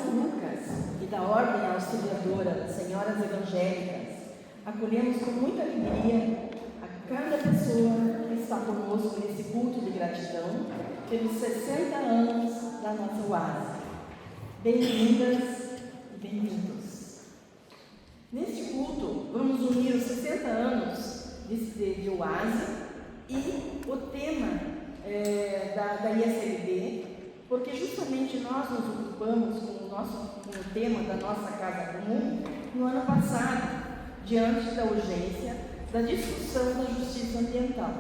Lucas e da Ordem Auxiliadora das Senhoras Evangélicas, acolhemos com muita alegria a cada pessoa que está conosco nesse culto de gratidão pelos 60 anos da nossa UASE. Bem-vindas e bem-vindos. Neste culto, vamos unir os 60 anos de UASE e o tema da ISLB, porque justamente nós nos ocupamos com o tema da nossa Casa Comum no ano passado, diante da urgência da discussão da justiça ambiental.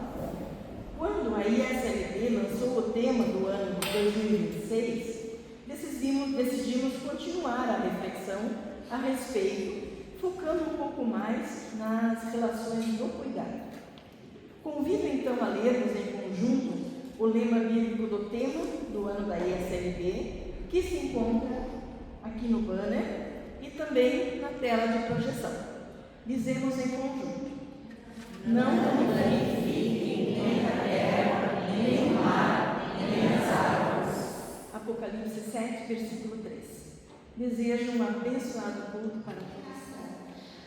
Quando a ISLB lançou o tema do ano de 2026, decidimos continuar a reflexão a respeito, focando um pouco mais nas relações do cuidado. Convido então a lermos em conjunto o lema bíblico do tema do ano da ISLB, que se encontra aqui no banner e também na tela de projeção. Dizemos em conjunto: não danifiquem nem a terra, nem o mar, nem as águas. Apocalipse 7, versículo 3. Desejo um abençoado culto para todos.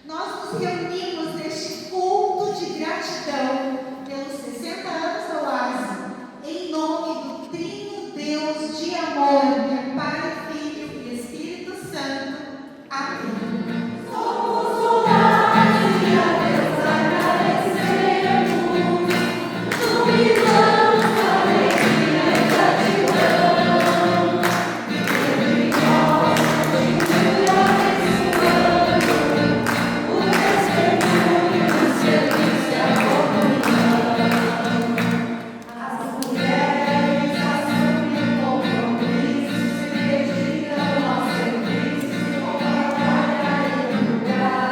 Nós nos reunimos neste culto de gratidão pelos 60 anos da UASE, em nome do Trino Deus de amor, que é Pai, Filho e Espírito Santo. Amém. Somos UASE e a Deus agradecemos, jubilamos a alegria e gratidão, e em nós continue abençoando o testemunho do serviço e a comunhão. As mulheres assumem compromissos, se dedicam ao serviço com batalha e lugar.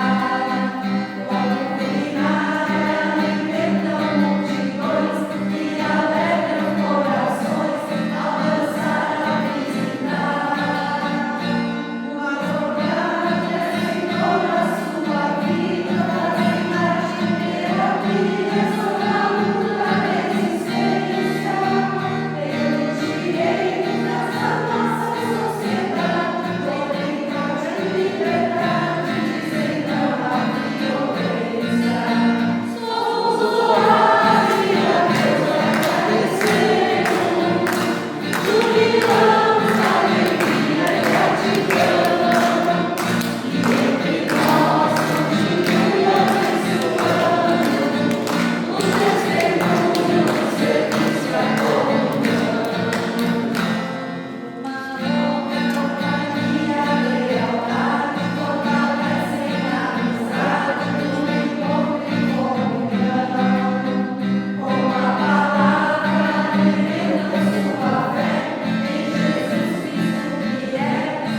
Com culinária alimentam multidões e alegram corações ao dançar, a visitar. O advogado é Senhor na sua vida, trazem a terapia sobre a luta da existência, pelos direitos dessa nossa sociedade, obrigada e liberdade, dizem não à violência. Somos UASE e a Deus agradecemos, jubilamos a alegria e gratidão, e entre nós continue abençoando o testemunho do serviço e a comunhão. Uma companhia, lealdade, fortalecem a amizade, no encontro e comunhão. Com a palavra alimentam sua fé em Jesus Cristo, que é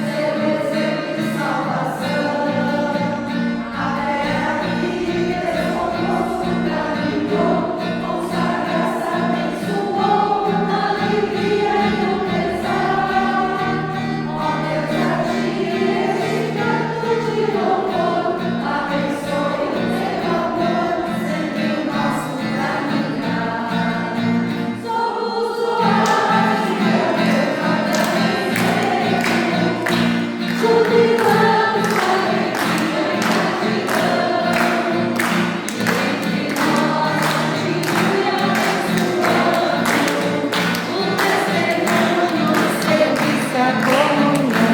seu exemplo de salvação. A terra que Deus conosco caminhou, com sua graça abençoou, na alegria e no pesar. Ó Deus, a ti este canto de louvor, abençoe o teu amor, sempre o nosso caminhar. Somos UASE e a Deus agradecemos, jubilamos a alegria e gratidão, e entre nós continue abençoando o testemunho, o serviço, a comunhão.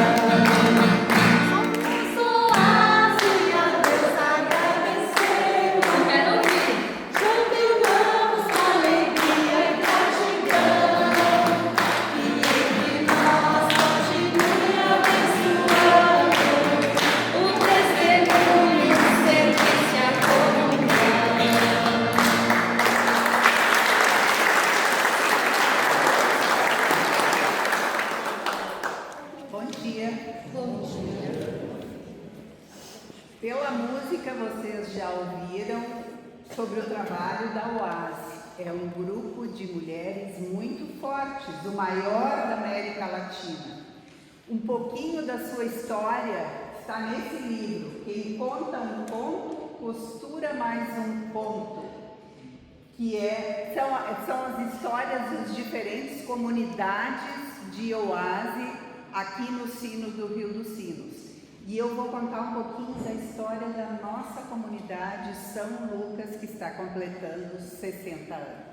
Somos UASE e a Deus agradecemos, jubilamos a alegria e gratidão, e entre nós continue abençoando o testemunho, o serviço e a comunhão. Bom dia. Pela música vocês já ouviram sobre o trabalho da UASE. É um grupo de mulheres muito fortes, o maior da América Latina. Um pouquinho da sua história está nesse livro. Quem conta um ponto, costura mais um ponto. São as histórias das diferentes comunidades de OASE aqui no Sino do Rio dos Sinos. E eu vou contar um pouquinho da história da nossa comunidade São Lucas, que está completando 60 anos.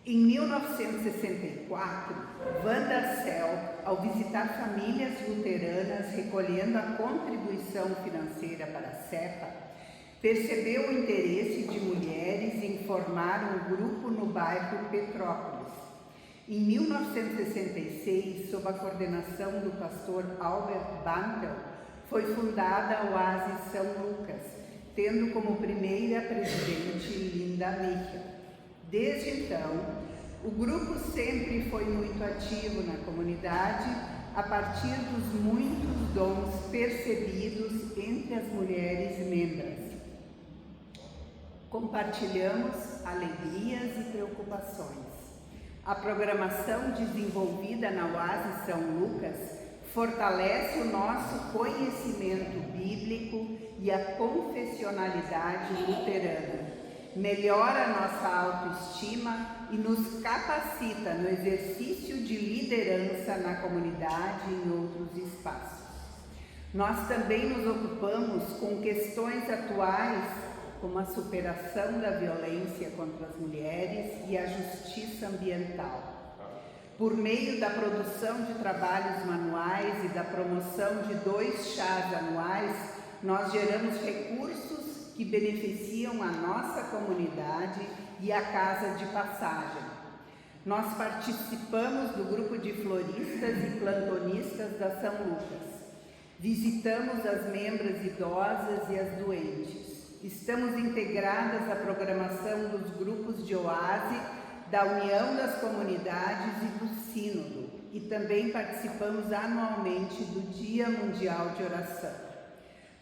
Em 1964, Wanda Cell, ao visitar famílias luteranas recolhendo a contribuição financeira para a CEPA, percebeu o interesse de mulheres em formar um grupo no bairro Petrópolis. Em 1966, sob a coordenação do pastor Albert Bantel, foi fundada a Oásis São Lucas, tendo como primeira presidente Linda Michel. Desde então, o grupo sempre foi muito ativo na comunidade, a partir dos muitos dons percebidos entre as mulheres membros. Compartilhamos alegrias e preocupações. A programação desenvolvida na Oásis São Lucas fortalece o nosso conhecimento bíblico e a confessionalidade luterana, melhora a nossa autoestima e nos capacita no exercício de liderança na comunidade e em outros espaços. Nós também nos ocupamos com questões atuais, como a superação da violência contra as mulheres e a justiça ambiental. Por meio da produção de trabalhos manuais e da promoção de 2 chás anuais, nós geramos recursos que beneficiam a nossa comunidade e a Casa de Passagem. Nós participamos do grupo de floristas e plantonistas da São Lucas. Visitamos as membras idosas e as doentes. Estamos integradas à programação dos grupos de oásis, da União das Comunidades e do Sínodo, e também participamos anualmente do Dia Mundial de Oração.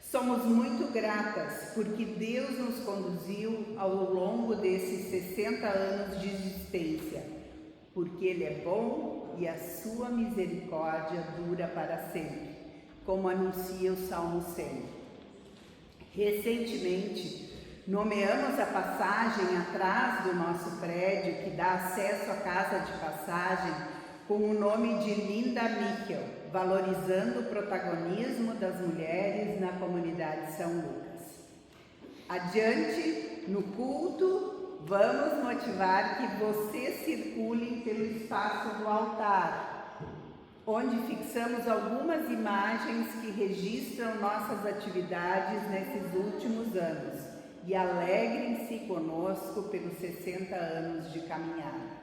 Somos muito gratas porque Deus nos conduziu ao longo desses 60 anos de existência, porque Ele é bom e a sua misericórdia dura para sempre, como anuncia o Salmo 100. Recentemente, nomeamos a passagem atrás do nosso prédio, que dá acesso à Casa de Passagem, com o nome de Linda Michel, valorizando o protagonismo das mulheres na comunidade São Lucas. Adiante, no culto, vamos motivar que vocês circulem pelo espaço do altar, onde fixamos algumas imagens que registram nossas atividades nesses últimos anos, e alegrem-se conosco pelos 60 anos de caminhada.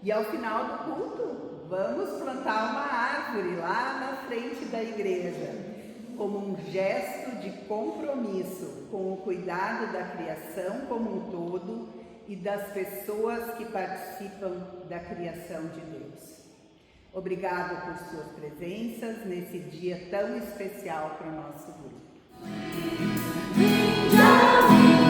E ao final do culto, vamos plantar uma árvore lá na frente da igreja, como um gesto de compromisso com o cuidado da criação como um todo e das pessoas que participam da criação de Deus. Obrigado por suas presenças nesse dia tão especial para o nosso grupo. Para ouvir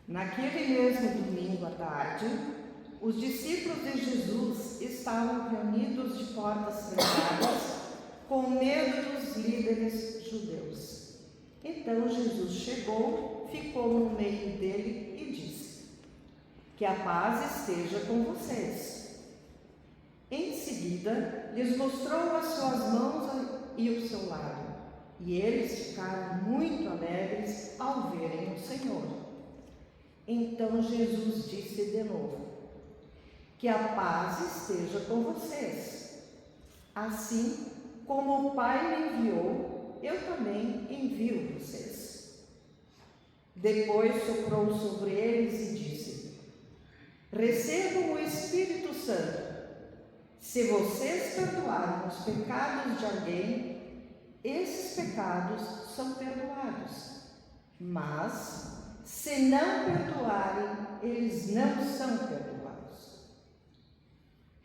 Naquele mesmo domingo à tarde, os discípulos de Jesus estavam reunidos de portas trancadas, com medo dos líderes judeus. Então Jesus chegou, ficou no meio dele e disse: que a paz esteja com vocês. Em seguida, lhes mostrou as suas mãos e o seu lado, e eles ficaram muito alegres ao verem o Senhor. Então Jesus disse de novo: que a paz esteja com vocês. Assim como o Pai me enviou, eu também envio vocês. Depois soprou sobre eles e disse: recebam o Espírito Santo. Se vocês perdoarem os pecados de alguém, esses pecados são perdoados. Mas, se não perdoarem, eles não são perdoados.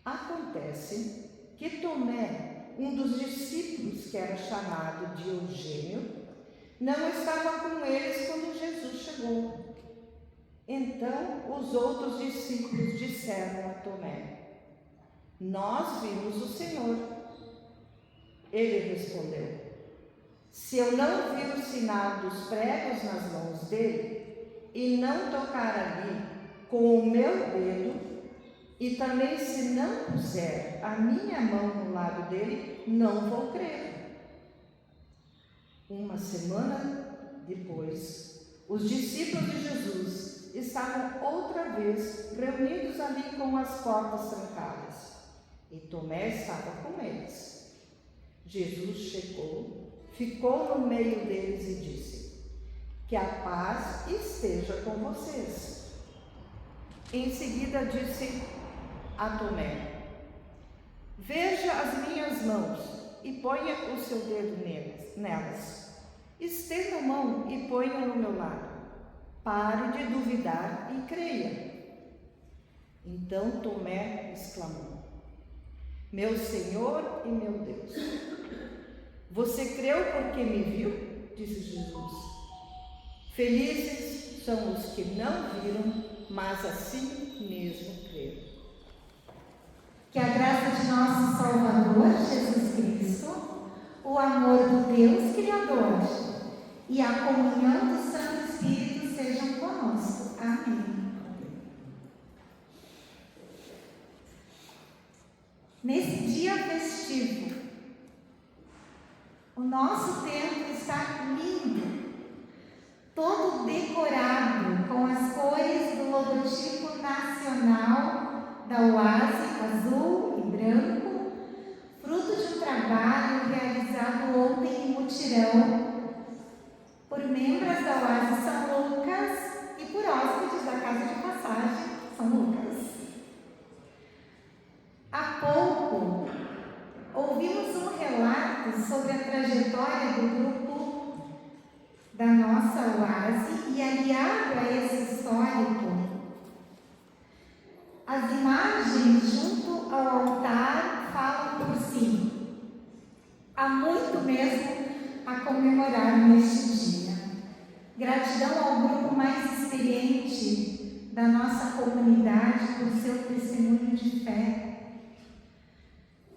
Acontece que Tomé, um dos discípulos que era chamado de Eugênio, não estava com eles quando Jesus chegou. Então os outros discípulos disseram a Tomé: nós vimos o Senhor. Ele respondeu: se eu não vir o sinal dos pregos nas mãos dele, e não tocar ali com o meu dedo, e também se não puser a minha mão no lado dele, não vou crer. Uma semana depois, os discípulos de Jesus estavam outra vez reunidos ali com as portas trancadas, e Tomé estava com eles. Jesus chegou, ficou no meio deles e disse: que a paz esteja com vocês. Em seguida disse a Tomé: veja as minhas mãos e ponha o seu dedo nelas. Estenda a mão e ponha no meu lado. Pare de duvidar e creia. Então Tomé exclamou: meu Senhor e meu Deus. Você creu porque me viu? Disse Jesus. Felizes são os que não viram, mas assim mesmo creram. Que a graça de nosso Salvador, Jesus Cristo, o amor do Deus Criador e a comunhão do Santo Espírito sejam conosco. Amém. Nesse dia festivo, o nosso templo está lindo, todo decorado com as cores do logotipo nacional da Oase, azul e branco, fruto de um trabalho realizado ontem em mutirão por membros da Oase São Lucas e por hóspedes da Casa de Passagem São Lucas. Há pouco, ouvimos um relato sobre a trajetória do grupo da nossa Oase e, aliado a esse histórico, as imagens junto ao altar falam por si. Há muito mesmo a comemorar neste dia. Gratidão ao grupo mais experiente da nossa comunidade por seu testemunho de fé.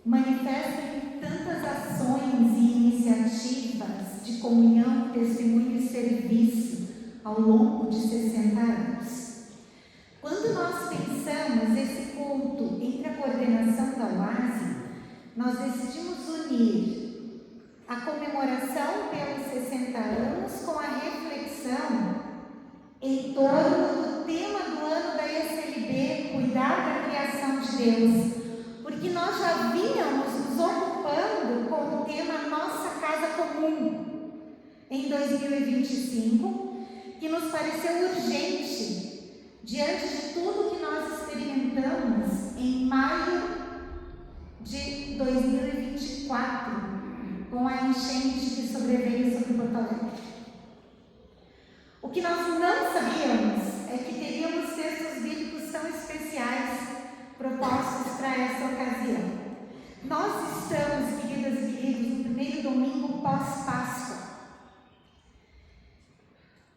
Manifesta em tantas ações e iniciativas de comunhão, testemunho e serviço ao longo de 60 anos. Quando nós pensamos esse culto entre a coordenação da Oase, nós decidimos unir a comemoração pelos 60 anos com a reflexão em torno do tema do ano da ECLB, cuidar da criação de Deus. Porque nós já vínhamos nos ocupando com o tema Nossa Casa Comum em 2025, que nos pareceu urgente, diante de tudo que nós experimentamos em maio de 2024, com a enchente que sobreveio sobre Porto Alegre. O que nós não sabíamos é que teríamos textos bíblicos tão especiais propostos para essa ocasião. Nós estamos, queridas e queridos, no primeiro domingo pós-Páscoa.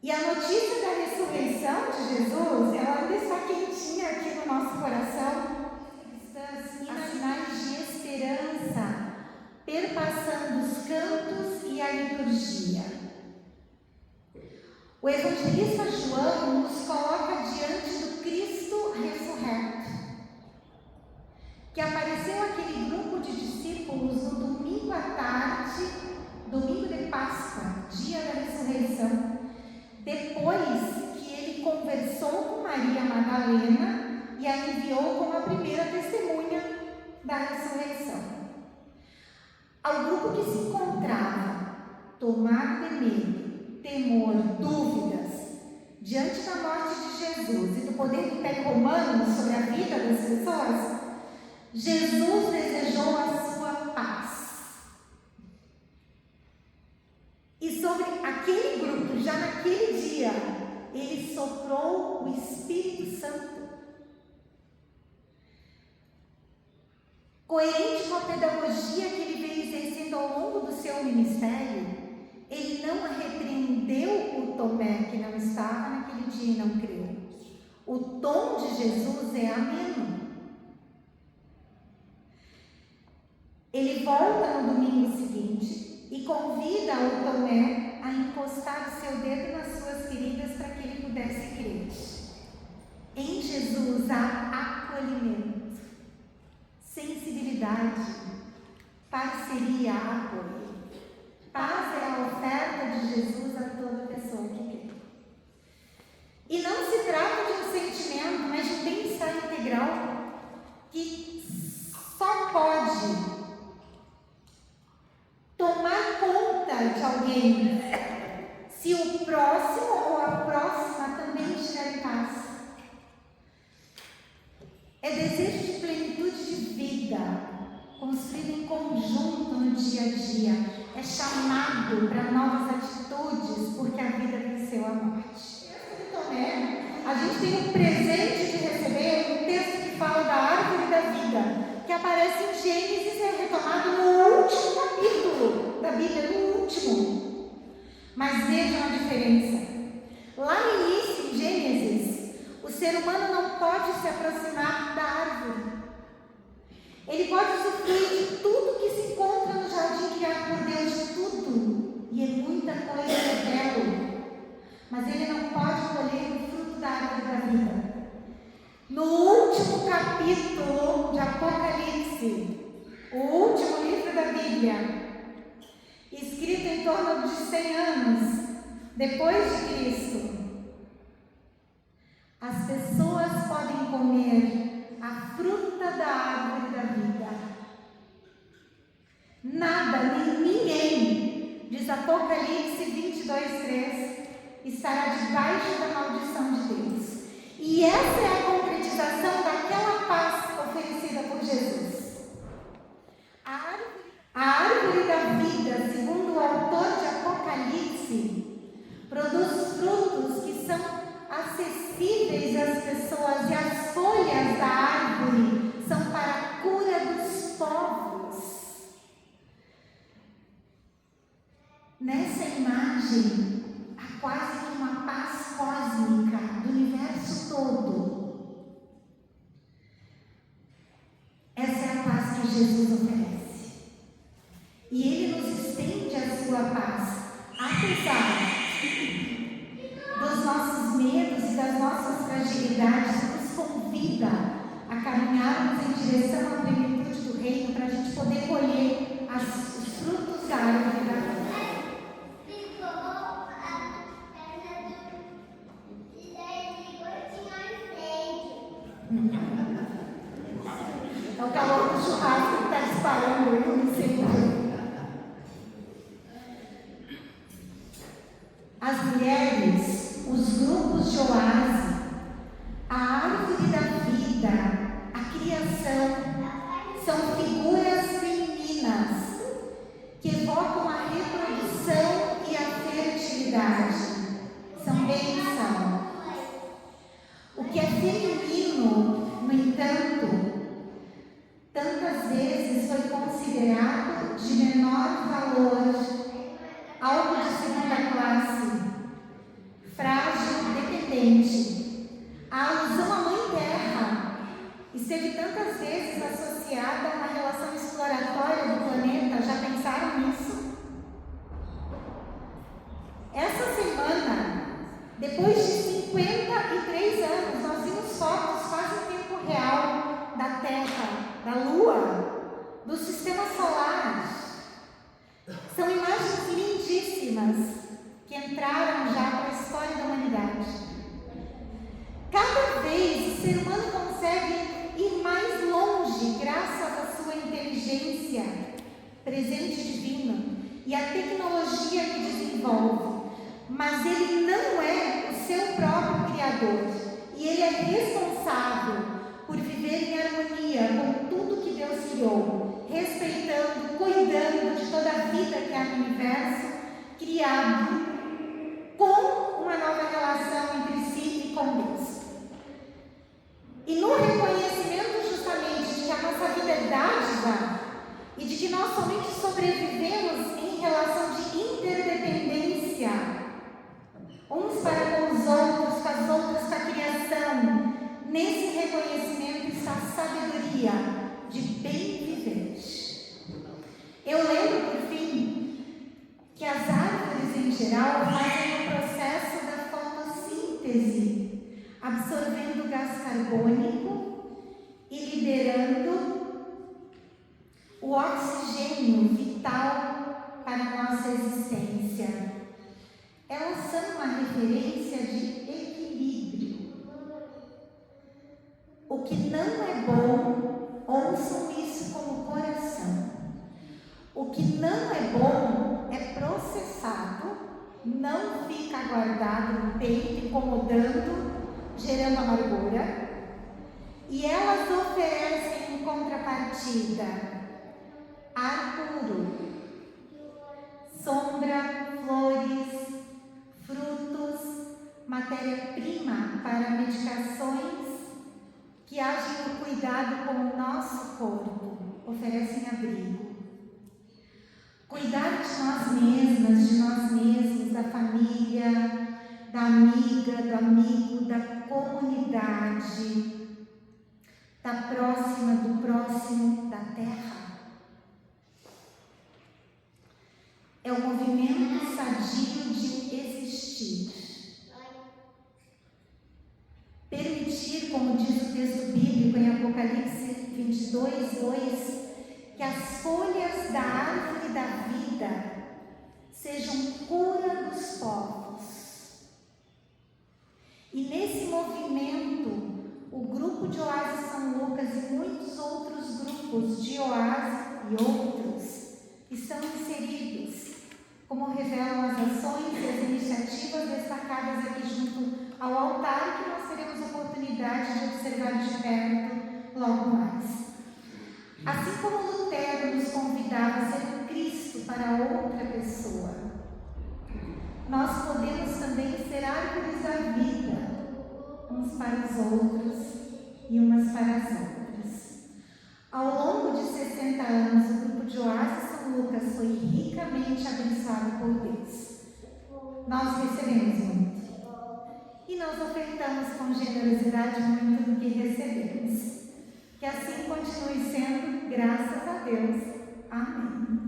E a notícia da ressurreição de Madalena e a enviou como a primeira testemunha da ressurreição. Ao grupo que se encontrava tomado de medo, temor, dúvidas diante da morte de Jesus e do poder do Império Romano sobre a vida das pessoas, Jesus desejou a sua paz. E sobre aquele grupo, já naquele dia, ele soprou o Espírito Santo. Coerente com a pedagogia que ele veio exercendo ao longo do seu ministério, ele não repreendeu o Tomé que não estava naquele dia e não creu. O tom de Jesus é ameno. Ele volta no domingo seguinte e convida o Tomé a encostar o seu dedo nas suas feridas para que ele pudesse crer. Em Jesus há acolhimento, sensibilidade, parceria, apoio. Paz é a oferta de Jesus a toda pessoa que crê. E não se trata de um sentimento, mas de um bem-estar integral que só pode tomar conta de alguém se o próximo ou a próxima também estiver em paz. É desejo de plenitude de vida, construído em conjunto no dia a dia. É chamado para novas atitudes, porque a vida venceu a morte. Tomé, a gente tem um presente de receber um texto que fala da árvore da vida, que aparece em Gênesis e é retomado no último capítulo da Bíblia, no último. Mas vejam a diferença. Lá no início, em Gênesis, o ser humano não pode se aproximar da árvore. Ele pode usufruir de tudo que se encontra no jardim criado por Deus, de tudo. E é muita coisa, é belo. Mas ele não pode colher o fruto da árvore da vida. No último capítulo de Apocalipse, o último livro da Bíblia, escrito em torno de 100 anos depois de Cristo, as pessoas podem comer a fruta da árvore da vida. Nada, nem ninguém, diz Apocalipse 22:3, estará debaixo da maldição de Deus. E essa é a concretização daquela paz oferecida por Jesus. A árvore da vida, segundo o autor de Apocalipse, produz frutos que são acessíveis às pessoas, e as folhas da árvore são para a cura dos povos. Nessa imagem, há quase que uma paz cósmica do universo todo. Essa é a paz que Jesus oferece. E Ele nos estende a sua paz, apesar dos nossos medos e das nossas fragilidades, nos convida a caminharmos em direção à plenitude do reino, para a gente poder colher os frutos da árvore da vida. É o calor do churrasco que está disparando aí no incêndio. As mulheres, os grupos de oásis, a árvore da vida, a criação, são figuras femininas que evocam a reprodução e a fertilidade. São bênção. O que é feminino, no entanto, tantas vezes foi considerado de menor valor, algo de segunda classe, frágil, dependente. A alusão à Mãe Terra esteve tantas vezes associada a uma relação exploratória do planeta. Já pensaram nisso? Essa semana, depois de 53 anos, nós vimos fotos quase em tempo real da Terra, da Lua, do Sistema Solar. São imagens lindíssimas que entraram já para a história da humanidade. Cada vez ser humano consegue ir mais longe graças à sua inteligência, presente divino, e a tecnologia que desenvolve, mas ele não é o seu próprio criador, e ele é responsável por viver em harmonia com tudo que Deus criou, respeitando, cuidando de toda a vida que há no universo criado, com uma nova relação entre si e com Deus. E no reconhecimento justamente de que a nossa vida é dádiva e de que nós somente sobrevivemos em relação de interdependência, uns para com os outros, com as outras, com a criação, nesse reconhecimento está a sabedoria de bem viver. Eu lembro, por fim, que as árvores em geral fazem o processo da fotossíntese, absorvendo gás carbônico e liberando o oxigênio vital para a nossa existência. Elas são uma referência de equilíbrio. O que não é bom, ouçam isso como coração. O que não é bom é processado, não fica guardado no peito, incomodando, gerando amargura. E elas oferecem em contrapartida ar puro, sombra, flores, frutos, matéria-prima para medicações que agem no cuidado com o nosso corpo, oferecem abrigo. Cuidar de nós mesmas, de nós mesmos, da família, da amiga, do amigo, da comunidade, da próxima, do próximo, da terra. É o movimento sadio de existir. Permitir, como diz o texto bíblico em Apocalipse 22:2, que as folhas da árvore da vida sejam cura dos povos. E nesse movimento, o grupo de Oásis São Lucas e muitos outros grupos de Oásis e outros estão inseridos, como revelam as ações e as iniciativas destacadas aqui junto ao altar, que nós teremos oportunidade de observar de perto logo mais. Assim como Lutero nos convidava a ser um Cristo para outra pessoa, nós podemos também ser árvores da vida, uns para os outros e umas para as outras. Ao longo de 60 anos, o grupo de Oásis São Lucas foi ricamente abençoado por Deus. Nós recebemos muito. E nós ofertamos com generosidade muito do que recebemos. Que assim continue sendo, graças a Deus. Amém.